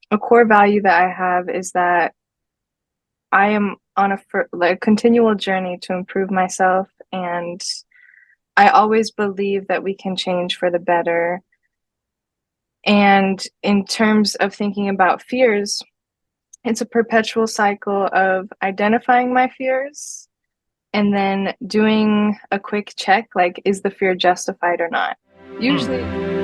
A core value that I have is that I am on a continual journey to improve myself, and I always believe that we can change for the better. And in terms of thinking about fears, it's a perpetual cycle of identifying my fears and then doing a quick check, like, is the fear justified or not? Usually, Mm.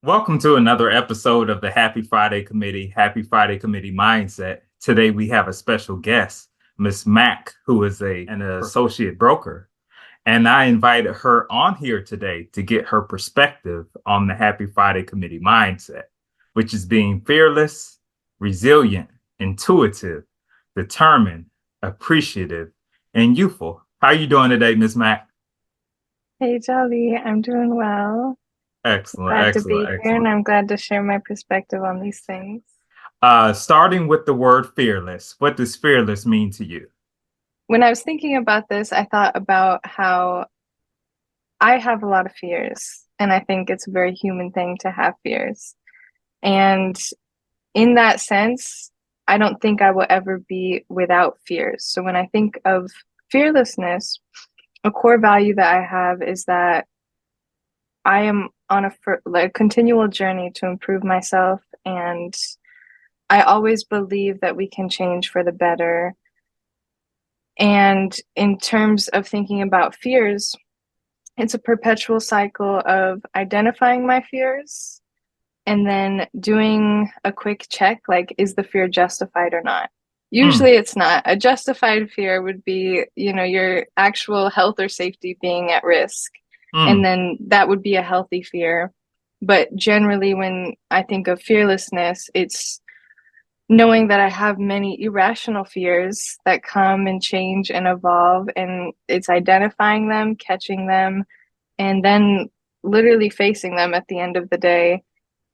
Welcome to another episode of the Happy Friday Committee Mindset. Today we have a special guest, Ms.MAC, who is an associate broker. And I invited her on here today to get her perspective on the Happy Friday Committee Mindset, which is being fearless, resilient, intuitive, determined, appreciative, and youthful. How are you doing today, Ms.MAC? hey, Jolly, I'm doing well. Excellent, Glad to excellent, be here, and excellent. I'm glad to share my perspective on these things. Starting with the word fearless, what does fearless mean to you? When I was thinking about this, I thought about how I have a lot of fears, and I think it's a very human thing to have fears. And in that sense, I don't think I will ever be without fears. So when I think of fearlessness, a core value that I have is that I am on a continual journey to improve myself, and I always believe that we can change for the better. And in terms of thinking about fears, it's a perpetual cycle of identifying my fears and then doing a quick check, like, is the fear justified or not? Mm, Usually it's not. A justified fear would be, your actual health or safety being at risk. And mm, then that would be a healthy fear. But generally, when I think of fearlessness, it's knowing that I have many irrational fears that come and change and evolve, and it's identifying them, catching them, and then literally facing them at the end of the day.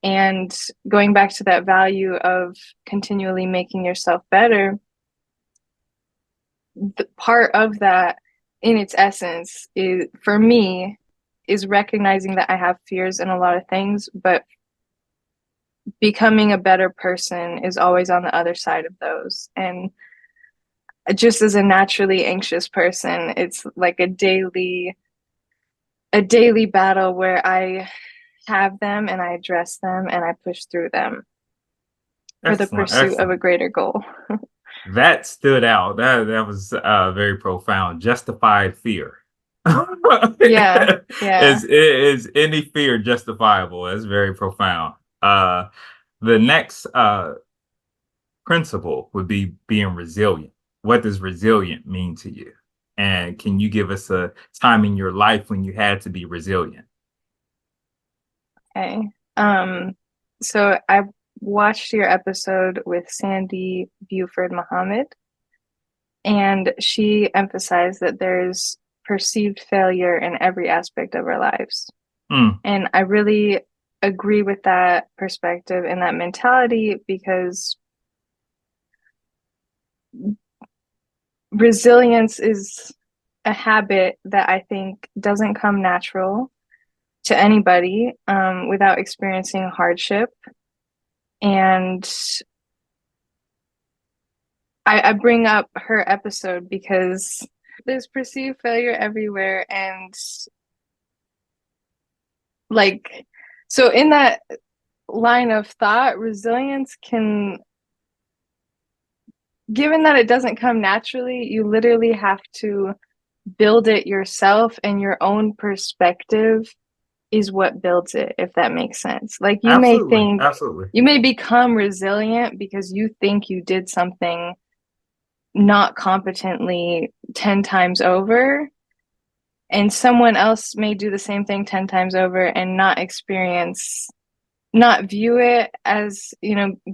And going back to that value of continually making yourself better, the part of that in its essence is, for me, is recognizing that I have fears in a lot of things, but becoming a better person is always on the other side of those. And just as a naturally anxious person, it's like a daily battle where I have them and I address them and I push through them for the excellent, pursuit of a excellent. greater goal. That stood out. That was very profound. Justified fear. Yeah, yeah. Is any fear justifiable? That's very profound. Uh, the next principle would be being resilient. What does resilient mean to you? And can you give us a time in your life when you had to be resilient? Okay. Um, so I watched your episode with Sandy Buford Muhammad, and she emphasized that there's perceived failure in every aspect of our lives. Mm, And I really agree with that perspective and that mentality, because resilience is a habit that I think doesn't come natural to anybody without experiencing hardship. And I bring up her episode because there's perceived failure everywhere. And like, so in that line of thought, resilience can, given that it doesn't come naturally, you literally have to build it yourself, and your own perspective is what builds it, if that makes sense. Like, absolutely, absolutely. you may become resilient because you think you did something not competently 10 times over, and someone else may do the same thing 10 times over and not view it as,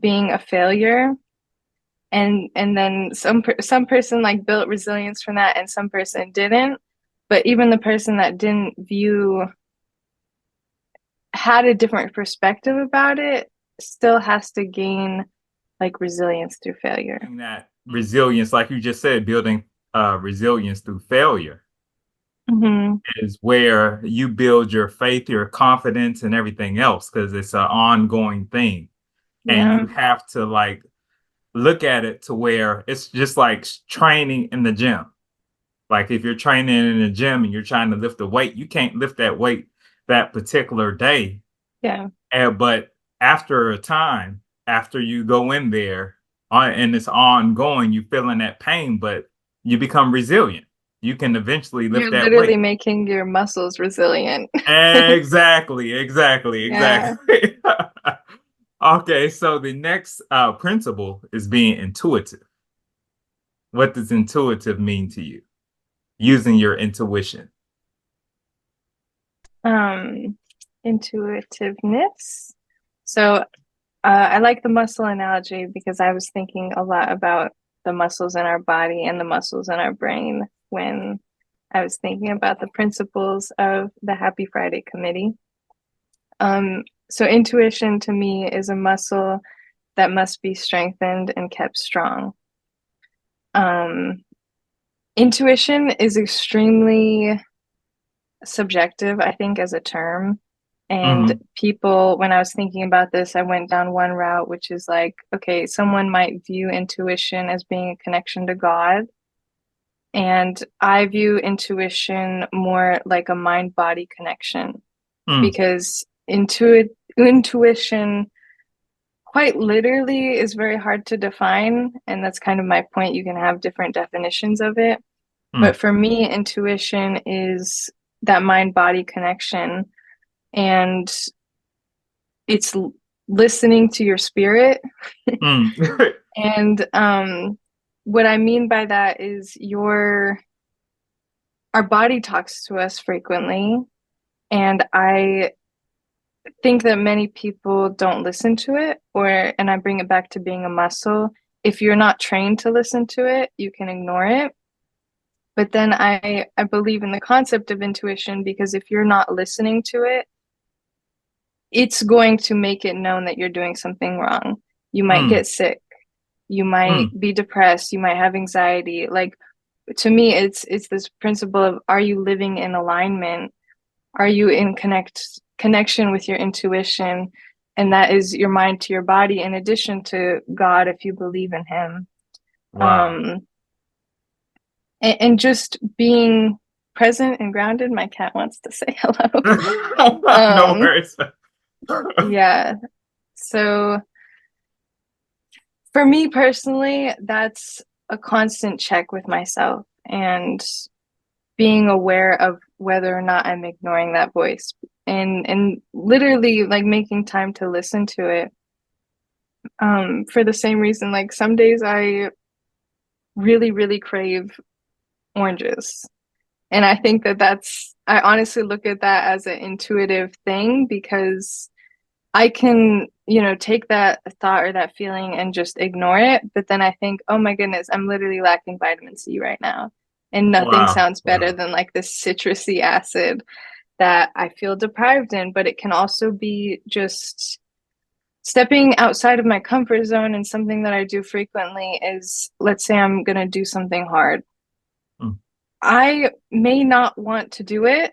being a failure. And then some person like built resilience from that and some person didn't. But even the person that didn't view had a different perspective about it still has to gain like resilience through failure. That resilience, like you just said, building resilience through failure Hmm. is where you build your faith, your confidence, and everything else because it's an ongoing thing. And Yeah. you have to like look at it to where it's just like training in the gym. Like if you're training in the gym and you're trying to lift a weight, you can't lift that weight that particular day. Yeah. But after a time, after you go in there and it's ongoing, you feeling that pain, but you become resilient. You can eventually lift You're that literally weight. making your muscles resilient. Exactly, exactly, Yeah. exactly. Okay, so the next principle is being intuitive. What does intuitive mean to you? Using your intuition. Um, Intuitiveness. So I like the muscle analogy because I was thinking a lot about the muscles in our body and the muscles in our brain when I was thinking about the principles of the Happy Friday committee. So intuition to me is a muscle that must be strengthened and kept strong. Um, Intuition is extremely subjective, I think, as a term. And Hmm. people, when I was thinking about this, I went down one route, which is like, okay, someone might view intuition as being a connection to God. And I view intuition more like a mind-body connection Mm. because intuition quite literally is very hard to define. And that's kind of my point. You can have different definitions of it. But Mm. for me, intuition is that mind-body connection. And it's listening to your spirit. Mm. And what I mean by that is our body talks to us frequently, and I think that many people don't listen to it, and I bring it back to being a muscle. If you're not trained to listen to it, you can ignore it. But then I believe in the concept of intuition because if you're not listening to it, it's going to make it known that you're doing something wrong. You might Mm. get sick. You might Mm. be depressed. You might have anxiety. Like to me, it's this principle of are you living in alignment? Are you in connection with your intuition? And that is your mind to your body, in addition to God, if you believe in Him. Wow. Um, and just being present and grounded. My cat wants to say hello. No Um, worries. yeah. So for me personally, that's a constant check with myself and being aware of whether or not I'm ignoring that voice and literally like making time to listen to it. For the same reason, like some days I really, really crave oranges. And I think that I honestly look at that as an intuitive thing because I can, take that thought or that feeling and just ignore it. But then I think, oh my goodness, I'm literally lacking vitamin C right now. And nothing Wow. sounds better Wow. than like this citrusy acid that I feel deprived in. But it can also be just stepping outside of my comfort zone. And something that I do frequently is, let's say I'm going to do something hard. Mm. I may not want to do it,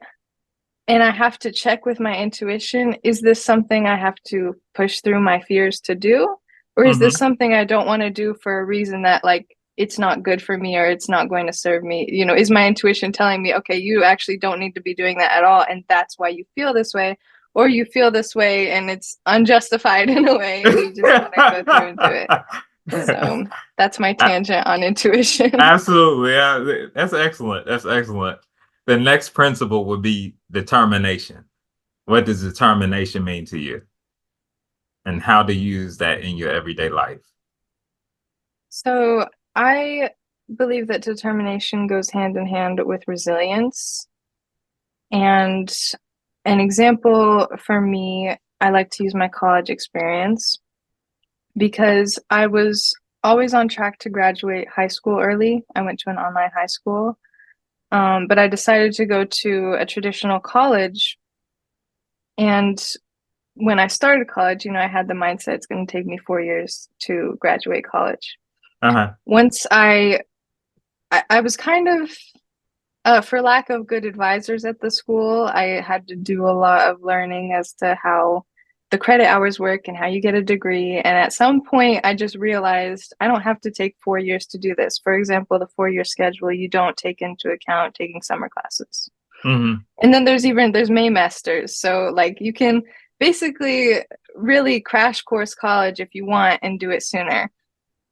and I have to check with my intuition. Is this something I have to push through my fears to do? Or is this Hmm. something I don't want to do for a reason that, like, it's not good for me or it's not going to serve me? Is my intuition telling me, okay, you actually don't need to be doing that at all, and that's why you feel this way? Or you feel this way and it's unjustified in a way, and you just got to go through and do it. So that's my tangent on intuition. Absolutely. Yeah, that's excellent. That's excellent. The next principle would be determination. What does determination mean to you? And how to use that in your everyday life? So I believe that determination goes hand in hand with resilience. And an example for me, I like to use my college experience because I was always on track to graduate high school early. I went to an online high school, but I decided to go to a traditional college. And when I started college, I had the mindset it's going to take me 4 years to graduate college. Uh-huh. Once I was kind of for lack of good advisors at the school, I had to do a lot of learning as to how the credit hours work and how you get a degree. And at some point, I just realized I don't have to take 4 years to do this. For example, the 4 year schedule, you don't take into account taking summer classes. Hmm. And then there's Maymasters. So like you can basically really crash course college if you want and do it sooner.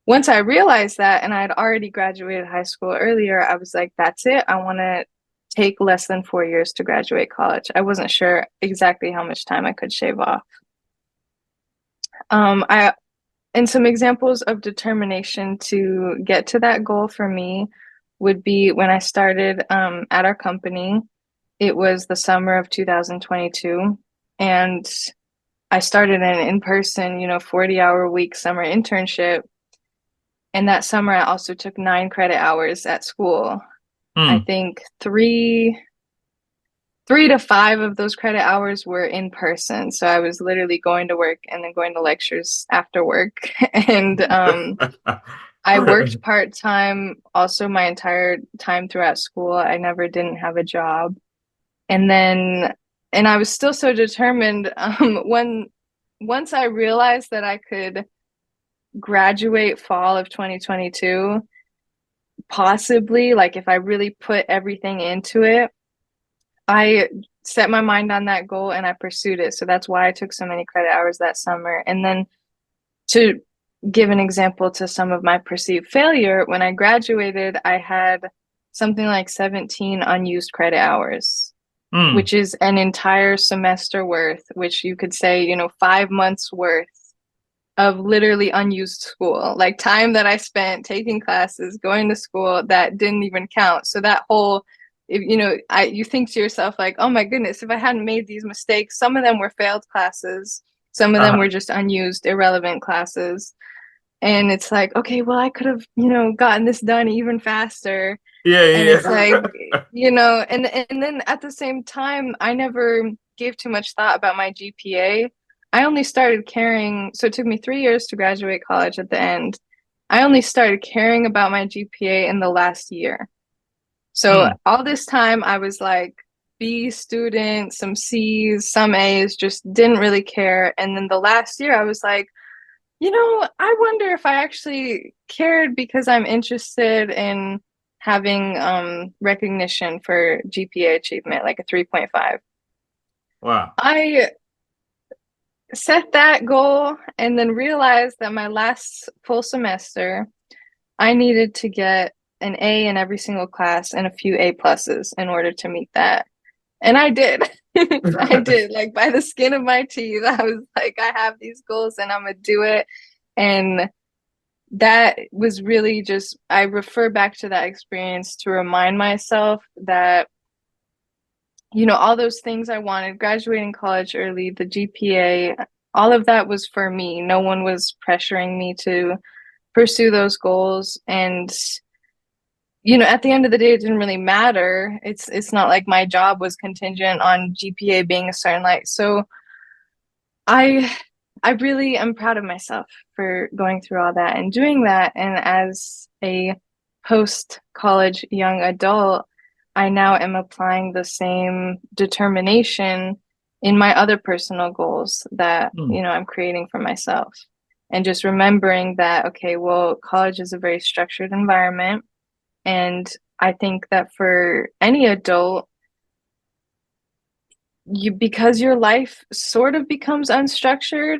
Once I realized that, and I had already graduated high school earlier, I was like, that's it. I want to take less than 4 years to graduate college. I wasn't sure exactly how much time I could shave off. I and some examples of determination to get to that goal for me would be when I started at our company. It was the summer of 2022, and I started an in-person, 40-hour week summer internship. And that summer, I also took 9 credit hours at school. I Mm. think three to five of those credit hours were in person. So I was literally going to work and then going to lectures after work. And I worked part-time also my entire time throughout school. I never didn't have a job. And then, and I was still so determined when once I realized that I could graduate fall of 2022, possibly, like if I really put everything into it, I set my mind on that goal and I pursued it. So that's why I took so many credit hours that summer. And then to give an example to some of my perceived failure, when I graduated, I had something like 17 unused credit hours, Mm. which is an entire semester worth, which you could say, 5 months worth of literally unused school, like time that I spent taking classes, going to school that didn't even count. So that whole, if you think to yourself like, oh my goodness, if I hadn't made these mistakes, some of them were failed classes, some of them Uh-huh. were just unused, irrelevant classes. And it's like, okay, well, I could have, gotten this done even faster. Yeah, And it's like, yeah. and then at the same time, I never gave too much thought about my GPA. I only started caring, so it took me 3 years to graduate college at the end. I only started caring about my GPA in the last year. So Mm. all this time I was like B student, some C's, some A's, just didn't really care. And then the last year I was like, I wonder if I actually cared because I'm interested in having recognition for GPA achievement, like a 3.5. Wow. I set that goal and then realized that my last full semester, I needed to get an A in every single class and a few A pluses in order to meet that. And I did. I did, like by the skin of my teeth. I was like, I have these goals and I'm gonna do it. And that was really just, I refer back to that experience to remind myself that, all those things I wanted, graduating college early, the GPA, all of that was for me. No one was pressuring me to pursue those goals. And, at the end of the day, it didn't really matter. It's not like my job was contingent on GPA being a certain like. So I I really am proud of myself for going through all that and doing that. And as a post-college young adult, I now am applying the same determination in my other personal goals that, Mm. I'm creating for myself. And just remembering that, okay, well, college is a very structured environment. And I think that for any adult, because your life sort of becomes unstructured,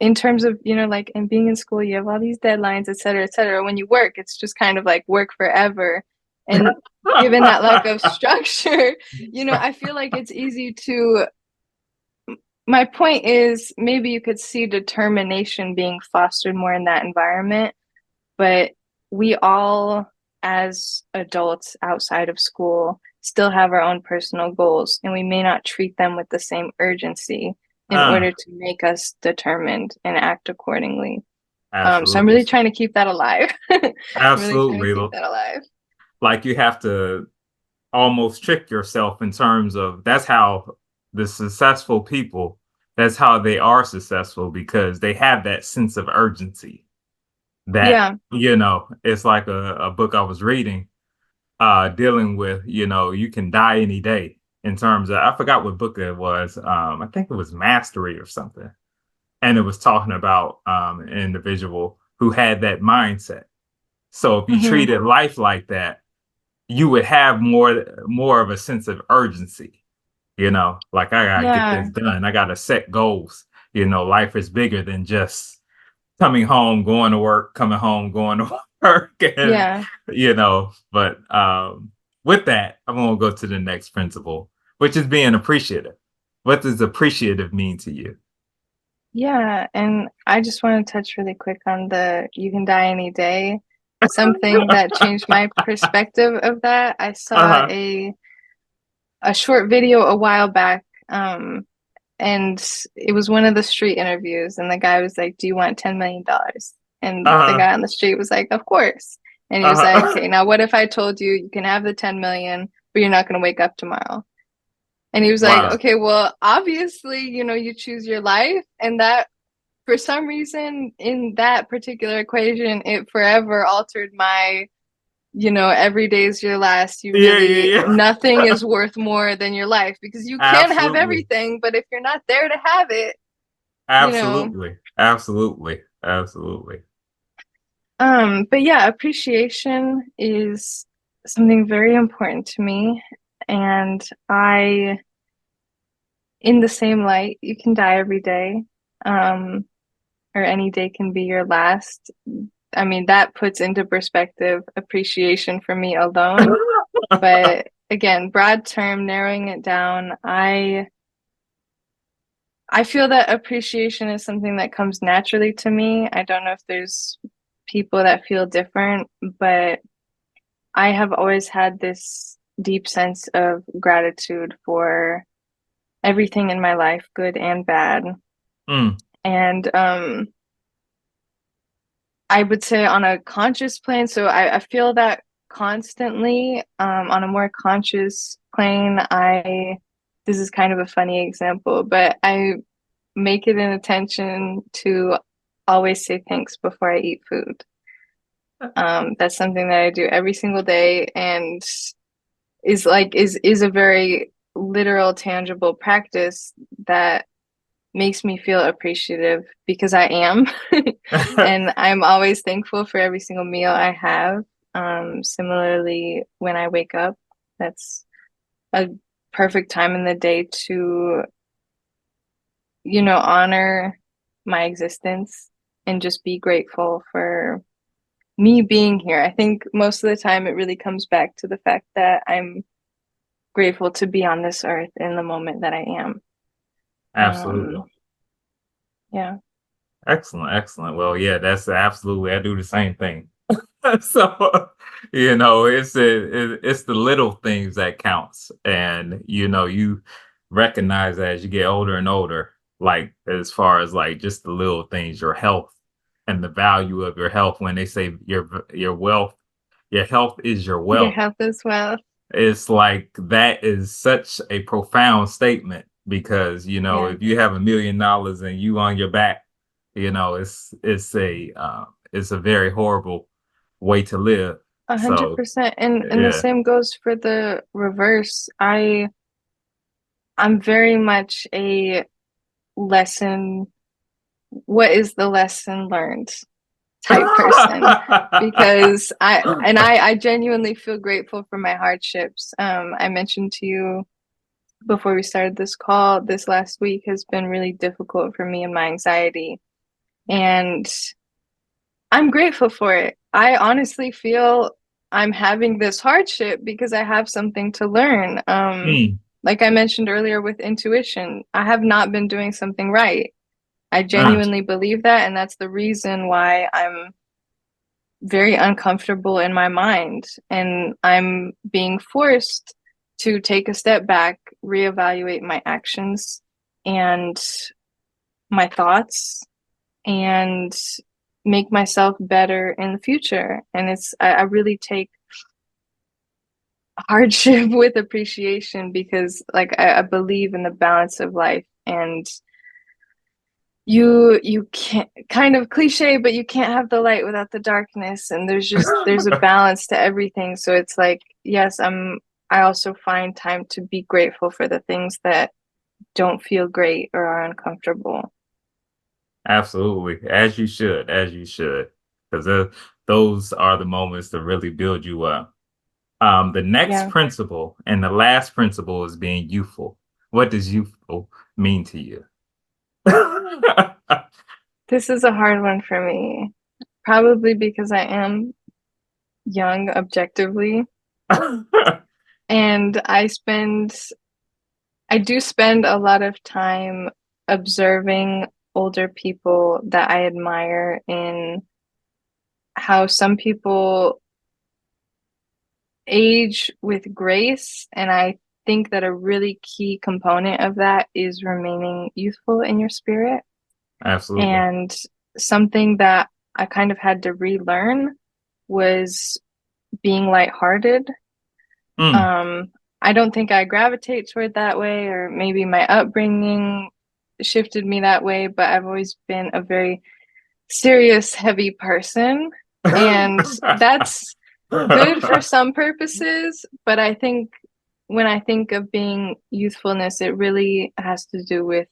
in terms of, like in being in school, you have all these deadlines, et cetera, et cetera. When you work, it's just kind of like work forever. And given that lack of structure, I feel like it's easy to, my point is maybe you could see determination being fostered more in that environment, but we all, as adults outside of school, still have our own personal goals, and we may not treat them with the same urgency in Uh, order to make us determined and act accordingly. So I'm absolutely. really trying to keep that alive. I'm really trying to Absolutely. keep that alive. Like you have to almost trick yourself in terms of that's how the successful people, that's how they are successful because they have that sense of urgency that, Yeah. it's like a book I was reading dealing with, you can die any day in terms of, I forgot what book it was. I think it was Mastery or something. And it was talking about an individual who had that mindset. So if you Hmm. treated life like that, you would have more of a sense of urgency, like I gotta get this Yeah. done. I gotta set goals. Life is bigger than just coming home, going to work, coming home, going to work, and Yeah. but with that, I'm gonna go to the next principle, which is being appreciative. What does appreciative mean to you? Yeah. And I just want to touch really quick on the you can die any day. Something that changed my perspective of that. I saw Uh-huh. a short video a while back, and it was one of the street interviews, and the guy was like, "Do you want $10 million?" And the Uh-huh. guy on the street was like, "Of course." And he was like, Uh-huh. "Okay, now what if I told you you can have the 10 million, but you're not going to wake up tomorrow?" And he was like, Wow. "Okay, well, obviously, you choose your life." And that, for some reason, in that particular equation, it forever altered my, every day's your last. You Yeah, really, yeah, nothing yeah. is worth more than your life because you can have Absolutely. everything, but if you're not there to have it, you know. Absolutely. Absolutely. Absolutely. But yeah, appreciation is something very important to me. And in the same light, you can die every day. Um, or any day can be your last. I mean, that puts into perspective appreciation for me alone. But again, broad term, narrowing it down, I feel that appreciation is something that comes naturally to me. I don't know if there's people that feel different, but I have always had this deep sense of gratitude for everything in my life, good and bad. Mm. And I would say on a conscious plane, so I feel that constantly. On a more conscious plane, this is kind of a funny example, but I make it an intention to always say thanks before I eat food. That's something that I do every single day and is a very literal, tangible practice that makes me feel appreciative because I am. And I'm always thankful for every single meal I have. Similarly, when I wake up, that's a perfect time in the day to, honor my existence and just be grateful for me being here. I think most of the time it really comes back to the fact that I'm grateful to be on this earth in the moment that I am. Absolutely. Um, yeah. Excellent. Excellent. Well, yeah, that's absolutely, I do the same thing. So, it's the little things that counts. And, you recognize as you get older and older, like as far as like just the little things, your health and the value of your health. When they say your wealth, your health is your Your wealth. health as well. It's like that is such a profound statement because, Yeah. if you have $1 million and you on your back, it's a very horrible way to live. A hundred So percent. And the yeah. same goes for the reverse. I'm very much a lesson, what is the lesson learned type person because I genuinely feel grateful for my hardships. I mentioned to you before we started this call, this last week has been really difficult for me and my anxiety. And I'm grateful for it. I honestly feel I'm having this hardship because I have something to learn. Mm, Like I mentioned earlier with intuition, I have not been doing something right. I uh, genuinely believe that, and that's the reason why I'm very uncomfortable in my mind and I'm being forced to take a step back, reevaluate my actions and my thoughts, and make myself better in the future. And I really take hardship with appreciation because like I believe in the balance of life, and you can't, kind of cliche, but you can't have the light without the darkness, and there's a balance to everything. So it's like, yes, I also find time to be grateful for the things that don't feel great or are uncomfortable. Absolutely, as you should, because those are the moments that really build you up. The next Yeah, principle and the last principle is being youthful. What does youthful mean to you? this is a hard one for me, probably because I am young objectively, and I do spend a lot of time observing older people that I admire in how some people age with grace. And I think that a really key component of that is remaining youthful in your spirit. Absolutely. And something that I kind of had to relearn was being lighthearted. Mm, Um, I don't think I gravitate toward that way, or maybe my upbringing shifted me that way, but I've always been a very serious, heavy person. And that's good for some purposes, but I think when I think of being youthfulness, it really has to do with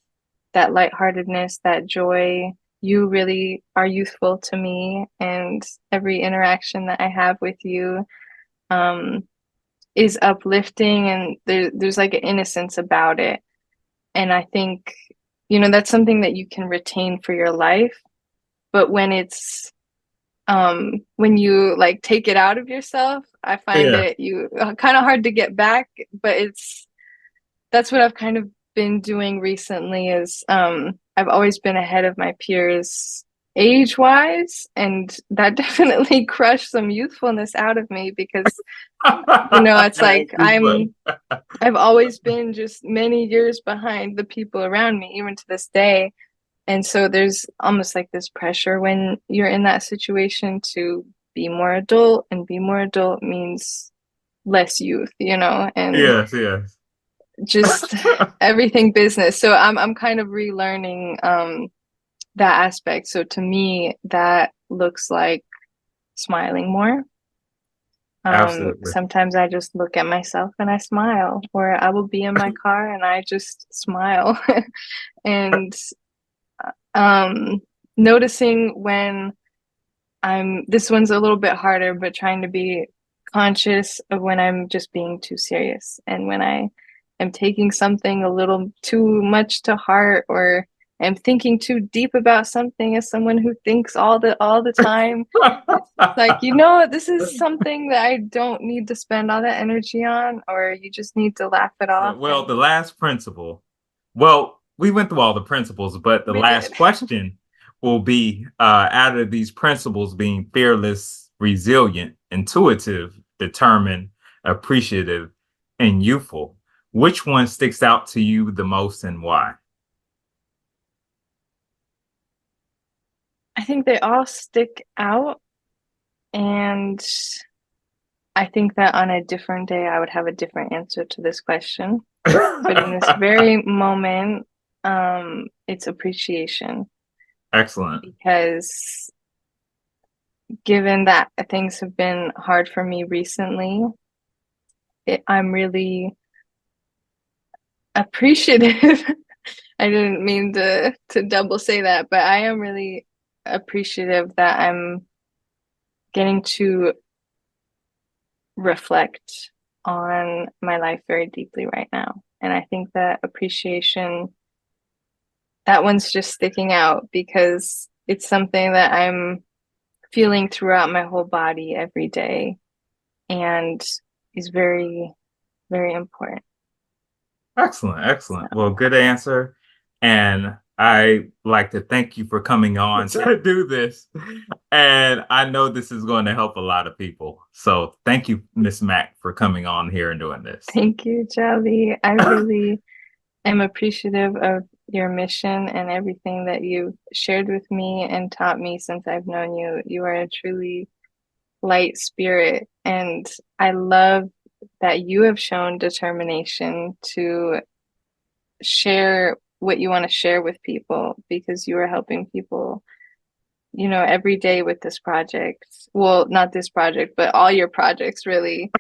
that lightheartedness, that joy. You really are youthful to me, and every interaction that I have with you um, is uplifting, and there's like an innocence about it. And I think, that's something that you can retain for your life. But when you like take it out of yourself, I find yeah. it you kind of hard to get back. But that's what I've kind of been doing recently is I've always been ahead of my peers age wise, and that definitely crushed some youthfulness out of me because it's As like you would. I've always been just many years behind the people around me, even to this day. And so there's almost like this pressure when you're in that situation to be more adult, and be more adult means less youth, and Yes, yes. just everything business. So I'm kind of relearning that aspect. So to me, that looks like smiling more. Absolutely. Sometimes I just look at myself and I smile, or I will be in my car and I just smile. And um, noticing when this one's a little bit harder, but trying to be conscious of when I'm just being too serious, and when I am taking something a little too much to heart, or am thinking too deep about something as someone who thinks all the time. It's like, this is something that I don't need to spend all that energy on, or you just need to laugh it off. Well, And the last principle. Well, we went through all the principles, but the we last did. question will be out of these principles being fearless, resilient, intuitive, determined, appreciative, and youthful. Which one sticks out to you the most and why? I think they all stick out, and I think that on a different day, I would have a different answer to this question. But in this very moment, it's appreciation, Excellent. because given that things have been hard for me recently, I'm really appreciative. I didn't mean to double say that, but I am really appreciative that I'm getting to reflect on my life very deeply right now. And I think that appreciation, that one's just sticking out because it's something that I'm feeling throughout my whole body every day, and is very, very important. Excellent. So, Excellent. Well, good answer. And I like to thank you for coming on to do this. And I know this is going to help a lot of people. So thank you, Ms.MAC, for coming on here and doing this. Thank you, Jelly. I really am appreciative of your mission and everything that you've shared with me and taught me since I've known you. You are a truly light spirit, and I love that you have shown determination to share what you want to share with people because you are helping people, every day with this project. Well, not this project, but all your projects really.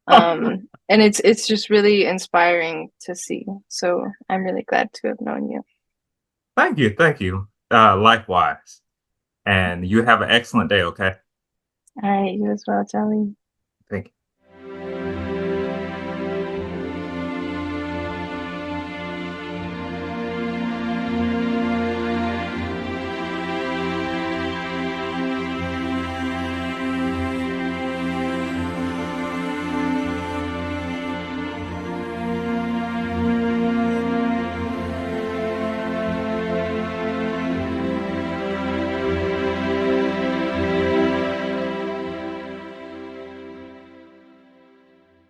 And it's just really inspiring to see. So I'm really glad to have known you. Thank you. Thank you. Likewise. And you have an excellent day, okay? All right, you as well, Jelly. Thank you.